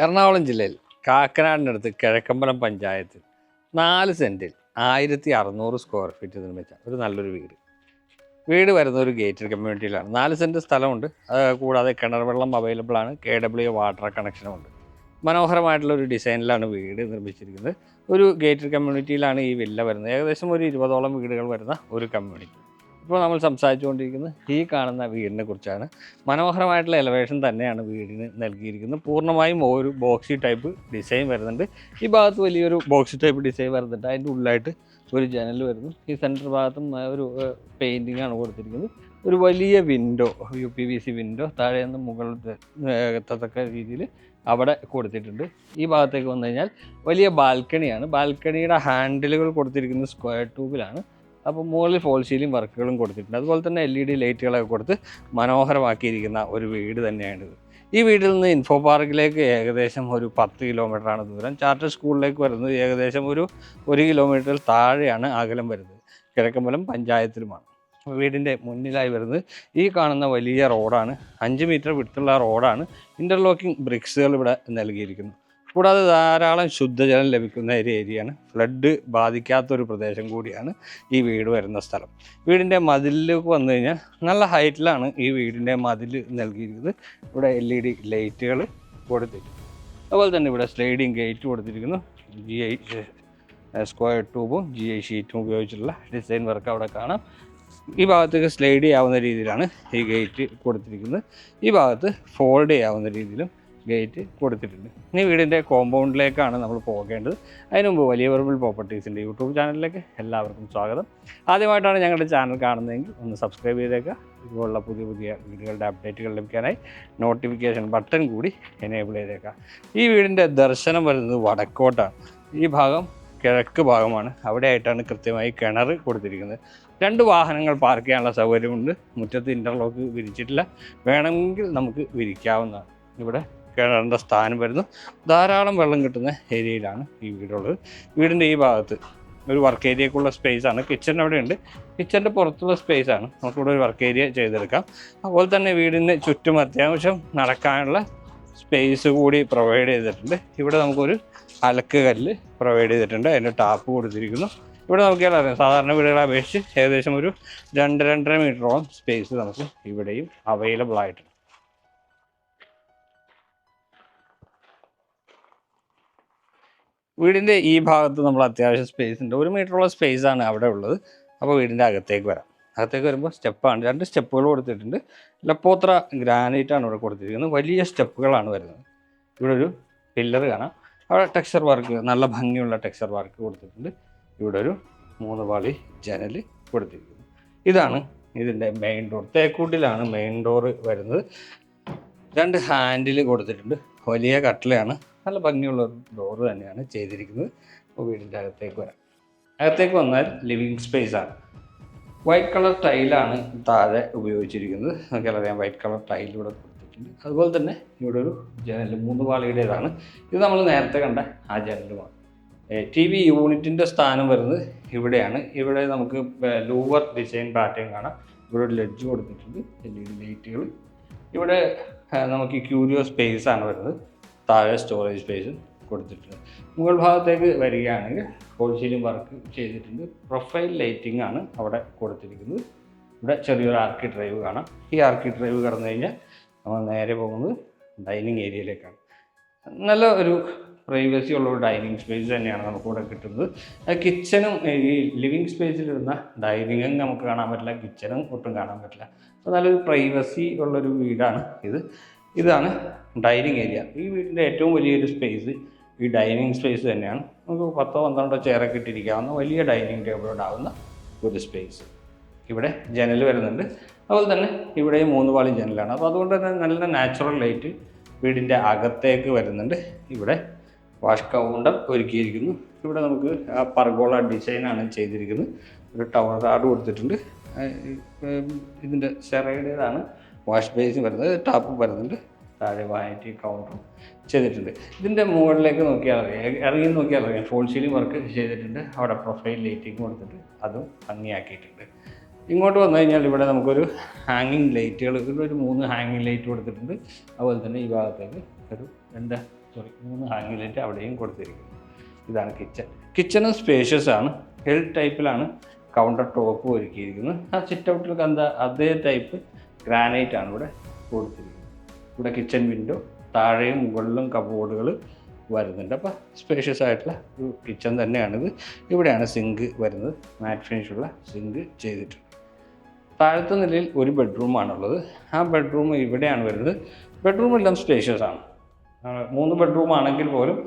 എറണാകുളം ജില്ലയിൽ കാക്കനാടിനടുത്ത് കിഴക്കമ്പലം പഞ്ചായത്തിൽ 4 സെൻറ്റിൽ 1600 square feet നിർമ്മിച്ച ഒരു നല്ലൊരു വീട് വരുന്ന ഒരു ഗേറ്റഡ് കമ്മ്യൂണിറ്റിയിലാണ്. 4 സെൻറ്റ് സ്ഥലമുണ്ട്. കൂടാതെ കിണർ വെള്ളം അവൈലബിൾ ആണ്. KW വാട്ടർ കണക്ഷനും ഉണ്ട്. മനോഹരമായിട്ടുള്ള ഒരു ഡിസൈനിലാണ് വീട് നിർമ്മിച്ചിരിക്കുന്നത്. ഒരു ഗേറ്റഡ് കമ്മ്യൂണിറ്റിയിലാണ് ഈ വില്ല വരുന്നത്. ഏകദേശം ഒരു 20ഓളം വീടുകൾ വരുന്ന ഒരു കമ്മ്യൂണിറ്റി. ഇപ്പോൾ നമ്മൾ സംസാരിച്ചുകൊണ്ടിരിക്കുന്നത് ഈ കാണുന്ന വീടിനെ കുറിച്ചാണ്. മനോഹരമായിട്ടുള്ള എലവേഷൻ തന്നെയാണ് വീടിന് നൽകിയിരിക്കുന്നത്. പൂർണ്ണമായും ഒരു ബോക്സി ടൈപ്പ് ഡിസൈൻ വരുന്നുണ്ട്. ഈ ഭാഗത്ത് വലിയൊരു ബോക്സി ടൈപ്പ് ഡിസൈൻ വരുന്നുണ്ട്. അതിൻ്റെ ഉള്ളിലായിട്ട് ഒരു ജനൽ വരുന്നു. ഈ സെൻറ്റർ ഭാഗത്തും ഒരു പെയിൻറ്റിംഗ് ആണ് കൊടുത്തിരിക്കുന്നത്. ഒരു വലിയ വിൻഡോ, UPVC വിൻഡോ താഴെ നിന്ന് മുകളിലത്തെ രീതിയിൽ അവിടെ കൊടുത്തിട്ടുണ്ട്. ഈ ഭാഗത്തേക്ക് വന്നു കഴിഞ്ഞാൽ വലിയ ബാൽക്കണിയാണ്. ബാൽക്കണിയുടെ ഹാൻഡിലുകൾ കൊടുത്തിരിക്കുന്നത് സ്ക്വയർ ട്യൂബിലാണ്. അപ്പോൾ മുകളിൽ ഫോൾ സീലിംഗ് വർക്കുകളും കൊടുത്തിട്ടുണ്ട്. അതുപോലെ തന്നെ LED ലൈറ്റുകളൊക്കെ കൊടുത്ത് മനോഹരമാക്കിയിരിക്കുന്ന ഒരു വീട് തന്നെയാണിത്. ഈ വീട്ടിൽ നിന്ന് ഇൻഫോ പാർക്കിലേക്ക് ഏകദേശം ഒരു 10 കിലോമീറ്ററാണ് ദൂരം. ചാർട്ടർ സ്കൂളിലേക്ക് വരുന്നത് ഏകദേശം ഒരു 1 കിലോമീറ്ററിൽ താഴെയാണ് അകലം വരുന്നത്. കിഴക്കമ്പലം പഞ്ചായത്തിലുമാണ്. വീടിൻ്റെ മുന്നിലായി വരുന്നത് ഈ കാണുന്ന വലിയ റോഡാണ്. 5 മീറ്റർ വിടുത്തുള്ള റോഡാണ്. ഇൻ്റർലോക്കിംഗ് ബ്രിക്സുകൾ ഇവിടെ നൽകിയിരിക്കുന്നു. കൂടാതെ ധാരാളം ശുദ്ധജലം ലഭിക്കുന്ന ഒരു ഏരിയയാണ്. ഫ്ലഡ് ബാധിക്കാത്തൊരു പ്രദേശം കൂടിയാണ് ഈ വീട് വരുന്ന സ്ഥലം. വീടിൻ്റെ മതിലിലേക്ക് വന്നു കഴിഞ്ഞാൽ നല്ല ഹൈറ്റിലാണ് ഈ വീടിൻ്റെ മതിൽ നൽകിയിരിക്കുന്നത്. ഇവിടെ LED ലൈറ്റുകൾ കൊടുത്തിരിക്കുന്നു. അതുപോലെ തന്നെ ഇവിടെ സ്ലൈഡിങ് ഗേറ്റ് കൊടുത്തിരിക്കുന്നു. GI സ്ക്വയർ ട്യൂബും GI ഷീറ്റും ഉപയോഗിച്ചുള്ള ഡിസൈൻ വർക്ക് അവിടെ കാണാം. ഈ ഭാഗത്തേക്ക് സ്ലൈഡ് ചെയ്യാവുന്ന രീതിയിലാണ് ഈ ഗേറ്റ് കൊടുത്തിരിക്കുന്നത്. ഈ ഭാഗത്ത് ഫോൾഡ് ചെയ്യാവുന്ന രീതിയിലും ഗേറ്റ് കൊടുത്തിട്ടുണ്ട്. ഇനി വീടിൻ്റെ കോമ്പൗണ്ടിലേക്കാണ് നമ്മൾ പോകേണ്ടത്. അതിനു മുമ്പ് വലിയ വെർബൽ പ്രോപ്പർട്ടീസിൻ്റെ യൂട്യൂബ് ചാനലിലേക്ക് എല്ലാവർക്കും സ്വാഗതം. ആദ്യമായിട്ടാണ് ഞങ്ങളുടെ ചാനൽ കാണുന്നതെങ്കിൽ ഒന്ന് സബ്സ്ക്രൈബ് ചെയ്തേക്കുക. ഇതുപോലുള്ള പുതിയ വീഡിയോകളുടെ അപ്ഡേറ്റുകൾ ലഭിക്കാനായി നോട്ടിഫിക്കേഷൻ ബട്ടൺ കൂടി എനേബിൾ ചെയ്തേക്കുക. ഈ വീടിൻ്റെ ദർശനം വരുന്നത് വടക്കോട്ടാണ്. ഈ ഭാഗം കിഴക്ക് ഭാഗമാണ്. അവിടെ ആയിട്ടാണ് കൃത്യമായി കിണർ കൊടുത്തിരിക്കുന്നത്. 2 വാഹനങ്ങൾ പാർക്ക് ചെയ്യാനുള്ള സൗകര്യമുണ്ട്. മുറ്റത്ത് ഇൻ്റർലോക്ക് വിരിച്ചിട്ടില്ല. വേണമെങ്കിൽ നമുക്ക് വിരിക്കാവുന്നതാണ്. ഇവിടെ കിണറിൻ്റെ സ്ഥാനം വരുന്നു. ധാരാളം വെള്ളം കിട്ടുന്ന ഏരിയയിലാണ് ഈ വീടുള്ളത്. വീടിൻ്റെ ഈ ഭാഗത്ത് ഒരു വർക്ക് ഏരിയക്കുള്ള സ്പേസാണ്. കിച്ചൺ അവിടെ ഉണ്ട്. കിച്ചൻ്റെ പുറത്തുള്ള സ്പേസാണ്. നമുക്കിവിടെ ഒരു വർക്ക് ഏരിയ ചെയ്തെടുക്കാം. അതുപോലെ തന്നെ വീടിന് ചുറ്റും അത്യാവശ്യം നടക്കാനുള്ള സ്പേസ് കൂടി പ്രൊവൈഡ് ചെയ്തിട്ടുണ്ട്. ഇവിടെ നമുക്കൊരു അലക്ക് കല്ല് പ്രൊവൈഡ് ചെയ്തിട്ടുണ്ട്. അതിൻ്റെ ടാപ്പ് കൊടുത്തിരിക്കുന്നു. ഇവിടെ നോക്കിയാൽ അറിയാം, സാധാരണ വീടുകളെ അപേക്ഷിച്ച് ഏകദേശം ഒരു 2-2.5 മീറ്ററോളം സ്പേസ് നമുക്ക് ഇവിടെയും അവൈലബിൾ ആയിട്ടുണ്ട്. വീടിൻ്റെ ഈ ഭാഗത്ത് നമ്മൾ അത്യാവശ്യം സ്പേസ് ഉണ്ട്. 1 മീറ്ററോളം സ്പേസാണ് അവിടെ ഉള്ളത്. അപ്പോൾ വീടിൻ്റെ അകത്തേക്ക് വരാം. അകത്തേക്ക് വരുമ്പോൾ സ്റ്റെപ്പാണ്. 2 സ്റ്റെപ്പുകൾ കൊടുത്തിട്ടുണ്ട്. ലപ്പോത്ര ഗ്രാനൈറ്റാണ് ഇവിടെ കൊടുത്തിരിക്കുന്നത്. വലിയ സ്റ്റെപ്പുകളാണ് വരുന്നത്. ഇവിടെ ഒരു പില്ലർ കാണാം. അവിടെ ടെക്സ്ചർ വർക്ക്, നല്ല ഭംഗിയുള്ള ടെക്സ്ചർ വർക്ക് കൊടുത്തിട്ടുണ്ട്. ഇവിടെ ഒരു 3 പാളി ജനൽ കൊടുത്തിരിക്കുന്നു. ഇതാണ് ഇതിൻ്റെ മെയിൻ ഡോർ. തേക്കൂട്ടിലാണ് മെയിൻ ഡോർ വരുന്നത്. 2 ഹാൻഡിൽ കൊടുത്തിട്ടുണ്ട്. വലിയ കട്ടിലയാണ്. നല്ല ഭംഗിയുള്ള ഒരു ഡോറ് തന്നെയാണ് ചെയ്തിരിക്കുന്നത്. അപ്പോൾ വീടിൻ്റെ അകത്തേക്ക് വരാം. അകത്തേക്ക് വന്നാൽ ലിവിങ് സ്പേസാണ്. വൈറ്റ് കളർ ടൈലാണ് താഴെ ഉപയോഗിച്ചിരിക്കുന്നത്. നമുക്കറിയാം, വൈറ്റ് കളർ ടൈൽ ഇവിടെ കൊടുത്തിട്ടുണ്ട്. അതുപോലെ തന്നെ ഇവിടെ ഒരു ജനൽ 3 പാളിയുടേതാണ്. ഇത് നമ്മൾ നേരത്തെ കണ്ട ആ ജനലുമാണ്. TV യൂണിറ്റിൻ്റെ സ്ഥാനം വരുന്നത് ഇവിടെയാണ്. ഇവിടെ നമുക്ക് ലൂവർ ഡിസൈൻ പാറ്റേൺ കാണാം. ഇവിടെ ഒരു ലെഡ്ജ് കൊടുത്തിട്ടുണ്ട്. LED ലൈറ്റുകൾ. ഇവിടെ നമുക്ക് ക്യൂരിയോ സ്പേസാണ് വരുന്നത്. താഴെ സ്റ്റോറേജ് സ്പേസും കൊടുത്തിട്ടുണ്ട്. മുകൾ ഭാഗത്തേക്ക് വരികയാണെങ്കിൽ ഫോൾ സീലിംഗ് വർക്ക് ചെയ്തിട്ടുണ്ട്. പ്രൊഫൈൽ ലൈറ്റിംഗ് ആണ് അവിടെ കൊടുത്തിരിക്കുന്നത്. ഇവിടെ ചെറിയൊരു ആർക്കി ഡ്രൈവ് കാണാം. ഈ ആർക്കി ഡ്രൈവ് കടന്നു കഴിഞ്ഞാൽ നമ്മൾ നേരെ പോകുന്നത് ഡൈനിങ് ഏരിയയിലേക്കാണ്. നല്ല ഒരു പ്രൈവസി ഉള്ള ഒരു ഡൈനിങ് സ്പേസ് തന്നെയാണ് നമുക്കിവിടെ കിട്ടുന്നത്. കിച്ചണും ഈ ലിവിങ് സ്പേസിലിരുന്ന ഡൈനിങ്ങും നമുക്ക് കാണാൻ പറ്റില്ല, കിച്ചണും ഒട്ടും കാണാൻ പറ്റില്ല. അപ്പോൾ നല്ലൊരു പ്രൈവസി ഉള്ളൊരു വീടാണ് ഇത്. ഇതാണ് ഡൈനിങ് ഏരിയ. ഈ വീടിൻ്റെ ഏറ്റവും വലിയൊരു സ്പേസ് ഈ ഡൈനിങ് സ്പേസ് തന്നെയാണ്. നമുക്ക് 10-12 ചെയറൊക്കെ ഇട്ടിരിക്കാവുന്ന വലിയ ഡൈനിങ് ടേബിൾ ഉണ്ടാകുന്ന ഒരു സ്പേസ്. ഇവിടെ ജനൽ വരുന്നുണ്ട്. അതുപോലെ തന്നെ ഇവിടെ 3 പാളി ജനലാണ്. അപ്പോൾ അതുകൊണ്ട് തന്നെ നല്ല നാച്ചുറൽ ലൈറ്റ് വീടിൻ്റെ അകത്തേക്ക് വരുന്നുണ്ട്. ഇവിടെ വാഷ് കൗണ്ടർ ഒരുക്കിയിരിക്കുന്നു. ഇവിടെ നമുക്ക് ആ പർഗോള ഡിസൈനാണ് ചെയ്തിരിക്കുന്നത്. ഒരു ടവർ കാർഡ് കൊടുത്തിട്ടുണ്ട്. ഇതിൻ്റെ സെറയുടേതാണ് വാഷ് ബേസിൻ വരുന്നത്. ടാപ്പ് വരുന്നുണ്ട്. താഴെ വാനിറ്റി കൗണ്ടറും ചെയ്തിട്ടുണ്ട്. ഇതിൻ്റെ മുകളിലേക്ക് നോക്കിയാൽ ഇറങ്ങി നോക്കിയാൽ അറിയാം, ഫോൾ സീലിംഗ് വർക്ക് ചെയ്തിട്ടുണ്ട്. അവിടെ പ്രൊഫൈൽ ലൈറ്റിംഗ് കൊടുത്തിട്ട് അതും ഭംഗിയാക്കിയിട്ടുണ്ട്. ഇങ്ങോട്ട് വന്നു കഴിഞ്ഞാൽ ഇവിടെ നമുക്കൊരു ഹാങ്ങിങ് ലൈറ്റുകൾ, ഇവിടെ ഒരു 3 ഹാങ്ങിങ് ലൈറ്റ് കൊടുത്തിട്ടുണ്ട്. അതുപോലെ തന്നെ ഈ ഭാഗത്തേക്ക് ഒരു 2 3 ഹാങ്ങിങ് ലൈറ്റ് അവിടെയും കൊടുത്തിരിക്കുന്നു. ഇതാണ് കിച്ചണും സ്പേഷ്യസ് ആണ്. എൽ ടൈപ്പിലാണ് കൗണ്ടർ ടോപ്പ് ഒരുക്കിയിരിക്കുന്നത്. ആ സിറ്റ് ഔട്ടിൽ കണ്ട അതേ ടൈപ്പ് ഗ്രാനൈറ്റ് ആണ് ഇവിടെ കൊടുത്തിരിക്കുന്നത്. ഇവിടെ കിച്ചൺ വിൻഡോ, താഴെയും മുകളിലും കബോർഡുകൾ വരുന്നുണ്ട്. അപ്പോൾ സ്പേഷ്യസ് ആയിട്ടുള്ള ഒരു കിച്ചൺ തന്നെയാണിത്. ഇവിടെയാണ് സിങ്ക് വരുന്നത്. മാറ്റ് ഫിനിഷുള്ള സിങ്ക് ചെയ്തിട്ടുണ്ട്. താഴത്തെ നിലയിൽ ഒരു ബെഡ്റൂമാണുള്ളത്. ആ ബെഡ്റൂം ഇവിടെയാണ് വരുന്നത്. ബെഡ്റൂം എല്ലാം സ്പേഷ്യസ് ആണ്. 3 ബെഡ്റൂം ആണെങ്കിൽ പോലും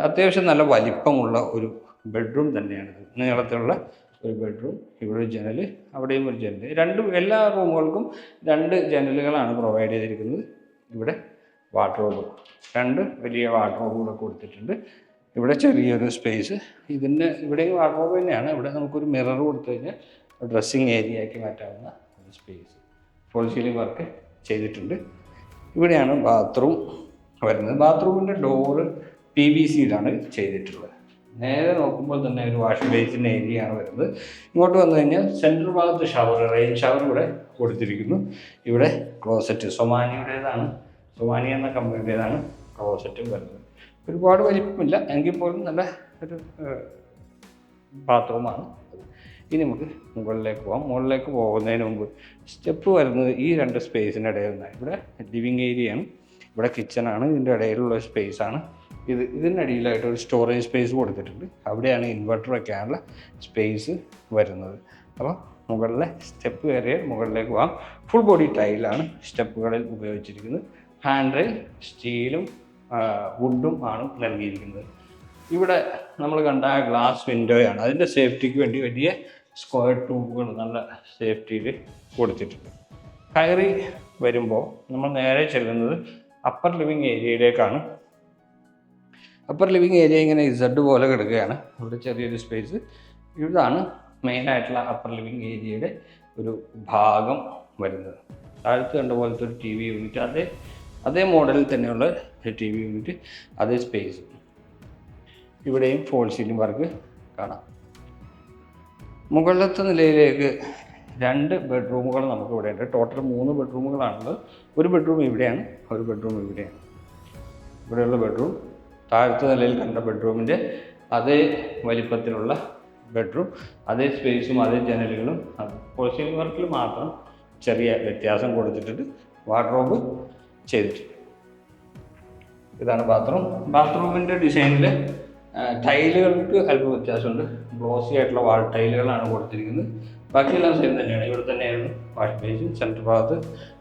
അത്യാവശ്യം നല്ല വലിപ്പമുള്ള ഒരു ബെഡ്റൂം തന്നെയാണിത്. നീളത്തിലുള്ള ഒരു ബെഡ്റൂം. ഇവിടെ ഒരു ജനൽ, അവിടെയും ഒരു ജനൽ. എല്ലാ റൂമുകൾക്കും 2 ജനലുകളാണ് പ്രൊവൈഡ് ചെയ്തിരിക്കുന്നത്. ഇവിടെ വാർഡ്രോബ്, 2 വലിയ വാർഡ്രോബുകൾ കൊടുത്തിട്ടുണ്ട്. ഇവിടെ ചെറിയൊരു സ്പേസ്. ഇവിടെയും വാർഡ്രോബ് തന്നെയാണ്. ഇവിടെ നമുക്കൊരു മിറർ കൊടുത്തു കഴിഞ്ഞാൽ ഡ്രസ്സിങ് ഏരിയ ആക്കി മാറ്റാവുന്ന ഒരു സ്പേസ്. ഫോൾ സീലിംഗ് വർക്ക് ചെയ്തിട്ടുണ്ട്. ഇവിടെയാണ് ബാത്റൂം വരുന്നത്. ബാത്റൂമിൻ്റെ ഡോറ് PVC-യിലാണ് ചെയ്തിട്ടുള്ളത്. നേരെ നോക്കുമ്പോൾ തന്നെ ഒരു വാഷ് ബേസിൻ ഏരിയ ആണ് വരുന്നത്. ഇങ്ങോട്ട് വന്നു കഴിഞ്ഞാൽ സെൻട്രൽ ഭാഗത്ത് ഷവർ, റെയിൻ ഷവർ ഇവിടെ കൊടുത്തിരിക്കുന്നു. ഇവിടെ ക്ലോസറ്റ് സൊമാനി എന്ന കമ്പനിയുടേതാണ് ക്ലോസറ്റും വരുന്നത്. ഒരുപാട് വലിപ്പമില്ല എങ്കിൽ പോലും നല്ല ഒരു ബാത്റൂമാണ്. ഇനി നമുക്ക് മുകളിലേക്ക് പോകാം. മുകളിലേക്ക് പോകുന്നതിന് മുമ്പ് സ്റ്റെപ്പ് വരുന്നത് ഈ 2 സ്പേസിൻ്റെ ഇടയിലാണ്. ഇവിടെ ലിവിങ് ഏരിയയാണ്, ഇവിടെ കിച്ചണാണ്. ഇതിൻ്റെ ഇടയിലുള്ള സ്പേസാണ് ഇത്. ഇതിനടിയിലായിട്ട് ഒരു സ്റ്റോറേജ് സ്പേസ് കൊടുത്തിട്ടുണ്ട്. അവിടെയാണ് ഇൻവെർട്ടർ വയ്ക്കാനുള്ള സ്പേസ് വരുന്നത്. അപ്പോൾ മുകളിലെ സ്റ്റെപ്പ് കയറിയാൽ മുകളിലേക്ക് പോകാം. ഫുൾ ബോഡി ടൈലാണ് സ്റ്റെപ്പുകളിൽ ഉപയോഗിച്ചിരിക്കുന്നത്. ഹാൻഡ് റെയിൽ സ്റ്റീലും വുഡും ആണ് നൽകിയിരിക്കുന്നത്. ഇവിടെ നമ്മൾ കണ്ട ഗ്ലാസ് വിൻഡോയാണ്. അതിൻ്റെ സേഫ്റ്റിക്ക് വേണ്ടി വലിയ സ്ക്വയർ ട്യൂബുകൾ നല്ല സേഫ്റ്റിയിൽ കൊടുത്തിട്ടുണ്ട്. കയറി വരുമ്പോൾ നമ്മൾ നേരെ ചെല്ലുന്നത് അപ്പർ ലിവിങ് ഏരിയയിലേക്കാണ്. അപ്പർ ലിവിങ് ഏരിയ ഇങ്ങനെ ഇസഡ് പോലെ കിടക്കുകയാണ്. ഇവിടെ ചെറിയൊരു സ്പേസ്. ഇതാണ് മെയിനായിട്ടുള്ള അപ്പർ ലിവിങ് ഏരിയയുടെ ഒരു ഭാഗം വരുന്നത്. താഴത്ത് കണ്ട പോലത്തെ ഒരു TV യൂണിറ്റ്, അതേ മോഡലിൽ തന്നെയുള്ള TV യൂണിറ്റ്, അതേ സ്പേസ്. ഇവിടെയും ഫോൾ സീലിംഗ് വർക്ക് കാണാം. മുകളിലത്തെ നിലയിലേക്ക് 2 ബെഡ്റൂമുകൾ നമുക്ക് ഇവിടെ ഉണ്ട്. ടോട്ടൽ 3 ബെഡ്റൂമുകളാണുള്ളത്. ഒരു ബെഡ്റൂം ഇവിടെയാണ്, ഒരു ബെഡ്റൂം ഇവിടെയാണ്. ഇവിടെയുള്ള ബെഡ്റൂം താഴത്തെ നിലയിൽ കണ്ട ബെഡ്റൂമിൻ്റെ അതേ വലിപ്പത്തിലുള്ള ബെഡ്റൂം, അതേ സ്പേസും അതേ ജനലുകളും. ഫോൾ സീലിംഗ് വർക്കിൽ മാത്രം ചെറിയ വ്യത്യാസം കൊടുത്തിട്ടുണ്ട്. വാർഡ്രോബ് ചെയ്തിട്ടുണ്ട്. ഇതാണ് ബാത്റൂം. ബാത്റൂമിൻ്റെ ഡിസൈനിൽ ടൈലുകൾക്ക് അല്പം വ്യത്യാസമുണ്ട്. ഗ്ലോസി ആയിട്ടുള്ള വാൾ ടൈലുകളാണ് കൊടുത്തിരിക്കുന്നത്. ബാക്കിയെല്ലാം സെയിം തന്നെയാണ്. ഇവിടെ തന്നെയായിരുന്നു വാഷ് ബേസിൻ, സെൻറ്റർ ഭാഗത്ത്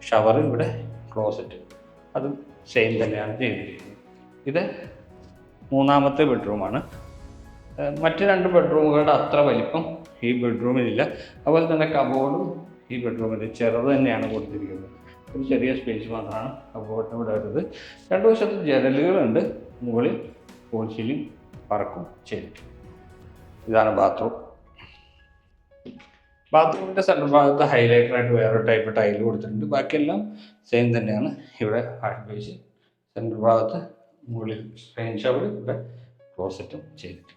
ഷവർ, ഇവിടെ ക്ലോസറ്റ്, അതും സെയിം തന്നെയാണ് ചെയ്തിരിക്കുന്നത്. ഇത് 3ാമത്തെ ബെഡ്റൂമാണ്. മറ്റ് 2 ബെഡ്റൂമുകളുടെ അത്ര വലിപ്പം ഈ ബെഡ്റൂമിലില്ല. അതുപോലെ തന്നെ കബോർഡും ഈ ബെഡ്റൂമിൽ ചെറുത് തന്നെയാണ് കൊടുത്തിരിക്കുന്നത്. ഒരു ചെറിയ സ്പേസ് മാത്രമാണ് കബോർഡിന് ഇവിടെ വരുന്നത്. 2 വശത്ത് ജനലുകളുണ്ട്. മുകളിൽ ഫോൾ സീലിംഗ് വർക്കും ചെയ്തിട്ടുണ്ട്. ഇതാണ് ബാത്റൂം. ബാത്റൂമിൻ്റെ സെൻട്രൽ ഭാഗത്ത് ഹൈലൈറ്ററായിട്ട് വേറെ ടൈപ്പ് ടൈൽ കൊടുത്തിട്ടുണ്ട്. ബാക്കിയെല്ലാം സെയിം തന്നെയാണ്. ഇവിടെ വാഷ് ബേസിൻ, സെൻട്രൽ ഭാഗത്ത് മുകളിൽ റെയിൻ ഷവർ, ഇവിടെ ക്ലോസറ്റും ചെയ്തിട്ടുണ്ട്.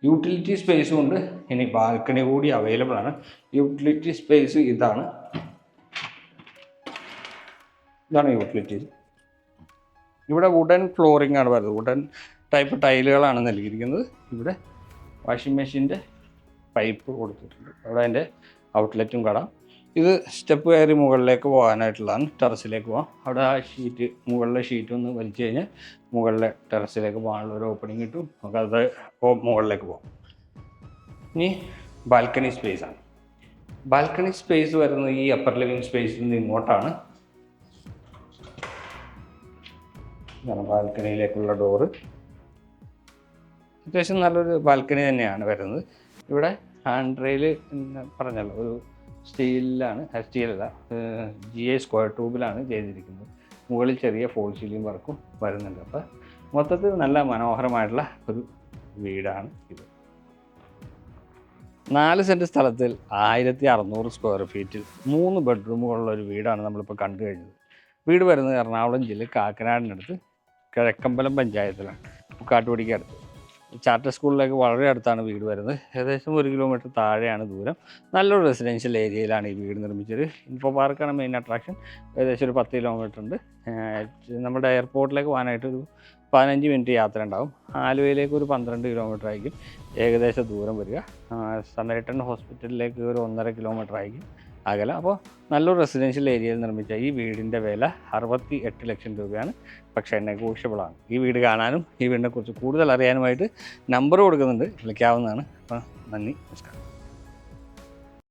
യൂട്ടിലിറ്റി സ്പേസും ഉണ്ട്. ഇനി ബാൽക്കണി കൂടി അവൈലബിൾ ആണ്. യൂട്ടിലിറ്റി സ്പേസ് ഇതാണ് യൂട്ടിലിറ്റി. ഇവിടെ വുഡൻ ഫ്ലോറിംഗ് ആണ് വരുന്നത്. വുഡൻ ടൈപ്പ് ടൈലുകളാണ് നൽകിയിരിക്കുന്നത്. ഇവിടെ വാഷിംഗ് മെഷീൻ്റെ പൈപ്പ് കൊടുത്തിട്ടുണ്ട്. അവിടെ അതിൻ്റെ ഔട്ട്ലെറ്റും കാണാം. ഇത് സ്റ്റെപ്പ് കയറി മുകളിലേക്ക് പോകാനായിട്ടുള്ളതാണ്. ടെറസിലേക്ക് പോകാം. അവിടെ ആ മുകളിലെ ഷീറ്റ് ഒന്ന് വലിച്ചു കഴിഞ്ഞാൽ മുകളിലെ ടെറസിലേക്ക് പോകാനുള്ള ഒരു ഓപ്പണിംഗ് കിട്ടും. നമുക്കത് മുകളിലേക്ക് പോകാം. ഇനി ബാൽക്കണി സ്പേസാണ്. ബാൽക്കണി സ്പേസ് വരുന്നത് ഈ അപ്പർ ലിവിങ് സ്പേസിൽ നിന്ന് ഇങ്ങോട്ടാണ്. ഇതാണ് ബാൽക്കണിയിലേക്കുള്ള ഡോറ്. അത്യാവശ്യം നല്ലൊരു ബാൽക്കണി തന്നെയാണ് വരുന്നത്. ഇവിടെ ഹാൻഡ് റെയിൽ പറഞ്ഞല്ലോ, ഒരു സ്റ്റീലല്ല, GI സ്ക്വയർ ട്യൂബിലാണ് ചെയ്തിരിക്കുന്നത്. മുകളിൽ ചെറിയ ഫോൾ സീലിംഗ് വർക്കും വരുന്നുണ്ട്. അപ്പോൾ മൊത്തത്തിൽ നല്ല മനോഹരമായിട്ടുള്ള ഒരു വീടാണ് ഇത്. 4 സെൻറ്റ് സ്ഥലത്തിൽ 1600 സ്ക്വയർ ഫീറ്റിൽ 3 ബെഡ്റൂമുകളുള്ള ഒരു വീടാണ് നമ്മളിപ്പോൾ കണ്ടു കഴിഞ്ഞത്. വീട് വരുന്നത് എറണാകുളം ജില്ലയിൽ കാക്കനാടിനടുത്ത് കിഴക്കമ്പലം പഞ്ചായത്തിലാണ്, കാട്ടുപടിക്ക് അടുത്ത്. ചാർട്ടർ സ്കൂളിലേക്ക് വളരെ അടുത്താണ് വീട് വരുന്നത്. ഏകദേശം 1 കിലോമീറ്റർ താഴെയാണ് ദൂരം. നല്ലൊരു റെസിഡൻഷ്യൽ ഏരിയയിലാണ് ഈ വീട് നിർമ്മിച്ചത്. ഇൻഫോ പാർക്കാണ് മെയിൻ അട്രാക്ഷൻ. ഏകദേശം ഒരു 10 കിലോമീറ്റർ ഉണ്ട്. നമ്മുടെ എയർപോർട്ടിലേക്ക് പോകാനായിട്ടൊരു 15 മിനിറ്റ് യാത്ര ഉണ്ടാവും. ആലുവയിലേക്ക് ഒരു 12 കിലോമീറ്റർ ആയിരിക്കും ഏകദേശം ദൂരം വരിക. സമരട്ടൻ ഹോസ്പിറ്റലിലേക്ക് ഒരു 1.5 കിലോമീറ്റർ ആയിരിക്കും അകലെ. അപ്പോൾ നല്ലൊരു റെസിഡൻഷ്യൽ ഏരിയയിൽ നിർമ്മിച്ച ഈ വീടിൻ്റെ വില 68 ലക്ഷം രൂപയാണ്. പക്ഷേ നെഗോഷ്യബിളാണ്. ഈ വീട് കാണാനും ഈ വീടിനെക്കുറിച്ച് കൂടുതൽ അറിയാനുമായിട്ട് നമ്പർ കൊടുക്കുന്നുണ്ട്, വിളിക്കാവുന്നതാണ്. അപ്പോൾ നന്ദി, നമസ്കാരം.